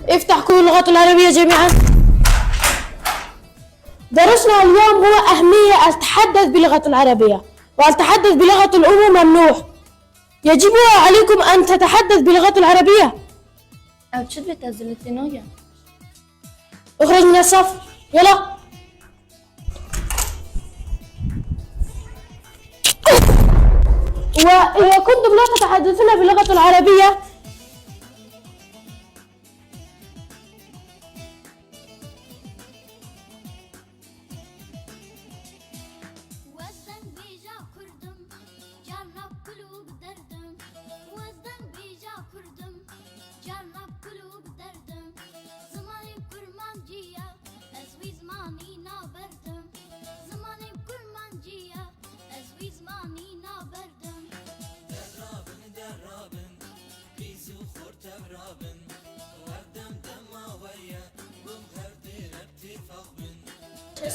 افتح كل اللغات العربية جميعا. درسنا اليوم هو أهمية التحدث باللغة العربية، والتحدث بلغة الأم ممنوع. يجب عليكم أن تتحدث باللغة العربية. أو تشد بتزلتنويا. اخرج من الصف، يلا. وإذا كنتم لا تتحدثون باللغة العربية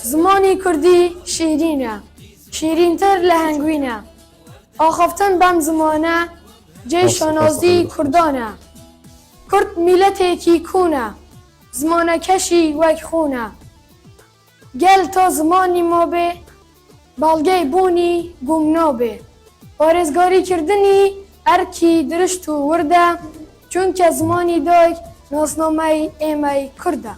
زمانی کردی شیرینه، شیرین‌تر لهنگوینه. آخفتن بم زمانه جای شانازی کردانه. کرد میلتێکی کوونە، زمانەکەشی وەک خوونە. گەل تا زمانی ما بێ، باڵگەی بوونی گومنۆ بێ. پارێزگاریکردنی ئەرکی درشت و وردە، چونکە زمانی دایک ناسنامەی ئێمەی کوردە.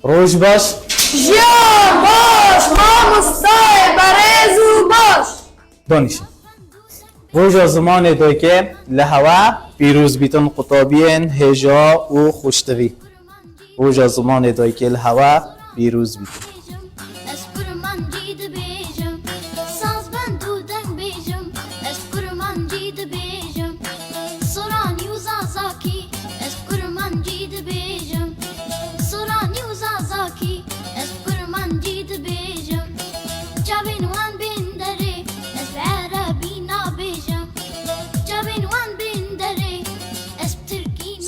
روش باش. ژیان باش، مامۆستای بەڕێز و باش. دانیشن. روژا زمان دوی که لهوا پیروز بیتن قطابین هجا و خوشتوی. روژا زمان دوی که لهوا پیروز بیتن.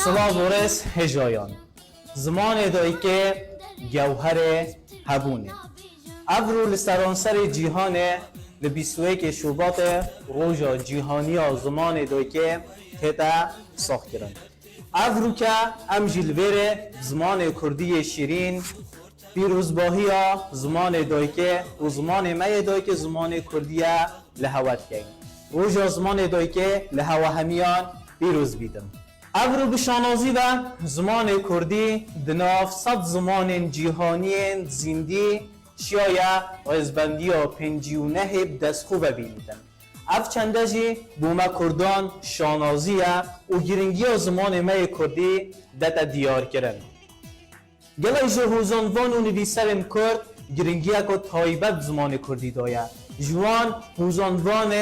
سلام ورس هجایان. زمان دایی که گوهر هبونه. ابرو لسرانسر جیهانه لبیسوه شوبات روژا جیهانی زمان دایی که تیتا ساخت کرن. ابرو که ام جلوه زمان کردی شیرین پیروزباهی زمان دایی که و زمان می دایی که زمان کردی لحوت کن. روژا زمان دایی که لحوه همیان پیروز بیدن. ابرو بشانازی و زمان کردی دناف صد زمان جیهانی زندی شیایه رزبندی و 59 دستخو ببینیدن. اف چنده جی بوما کردان شانازیه و گرنگی زمان می کردی دتا دیار کرن. گلای جهوزانوان و نویسرم کرد گرنگی که تایبت زمان کردی دایه. جوان هوزانوان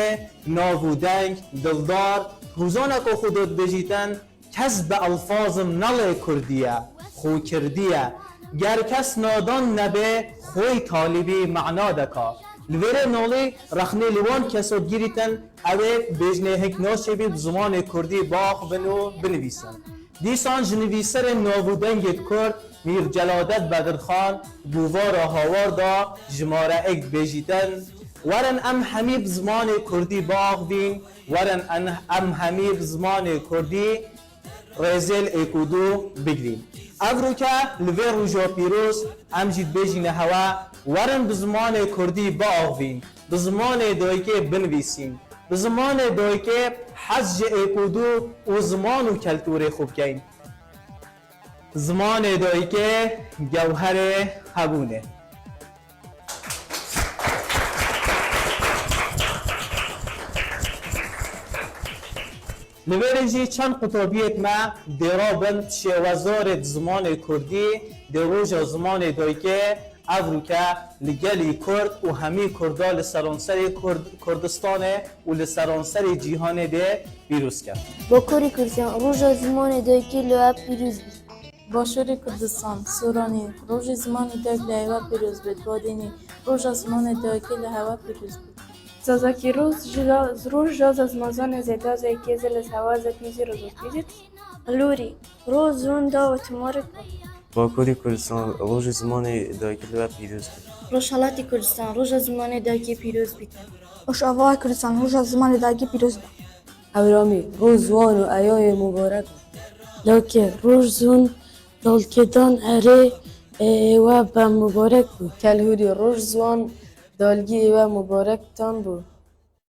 ناودنگ دلدار هوزان که خودت بجیتن کس به الفاظم نل کردیه خو کردیه گر کس نادان نبه خوی طالبی معنا دکا لوره نالی رخنه لوان کسا گیریتن اوه بجنه هک ناشه بید زمان کردی باخ بنو بنویسن دیسان جنویسر نابودنگت کرد میر جلادت بدرخان بووار هاوار دا جماره اکت بجیتن ورن ام حمیب زمان کردی باغ بین ورن ام حمیب زمان کردی رزل اکودو بگیریم. ابرو که لوی روژا پیروز ام جید بیجین هوا ورن بزمان کردی باغ بین بزمان دایی که بنویسیم بزمان دایی که حج اکودو و زمان و کلتور خوب کن زمان دایی که گوهر هبونه. لورنجی چند قطابیت ما درابن شوازارت زمان کردی دروج زمان دایکه افریقا لگلی کرد و همی کردا لسرانسر کردستان و لسرانسر جهان ده پیروز کرد. با کاری کردن روز زمان دایکه لوا پیروز بود. باشور کردستان سورانی روز زمان دایک لوا پیروز بود. بادینی روز زمان دایکه لوا پیروز بود. زازاکی روز جاز از مازان زیده زیکی زل از هوا زپیزی رو زپیزید. لوري روز زون دا و تمارك باکوری کردستان روز زمان دایکی و پیروز بود. روشالاتی کردستان روز زمان دایکی پیروز بیت. روشاوا کردستان روز زمان دایکی پیروز بود. هورامی روز وان و ایای مبارک لکه روزون دلکدان اره و به مبارک بود. کلهوری روز وان دالگی و مبارک تان بود.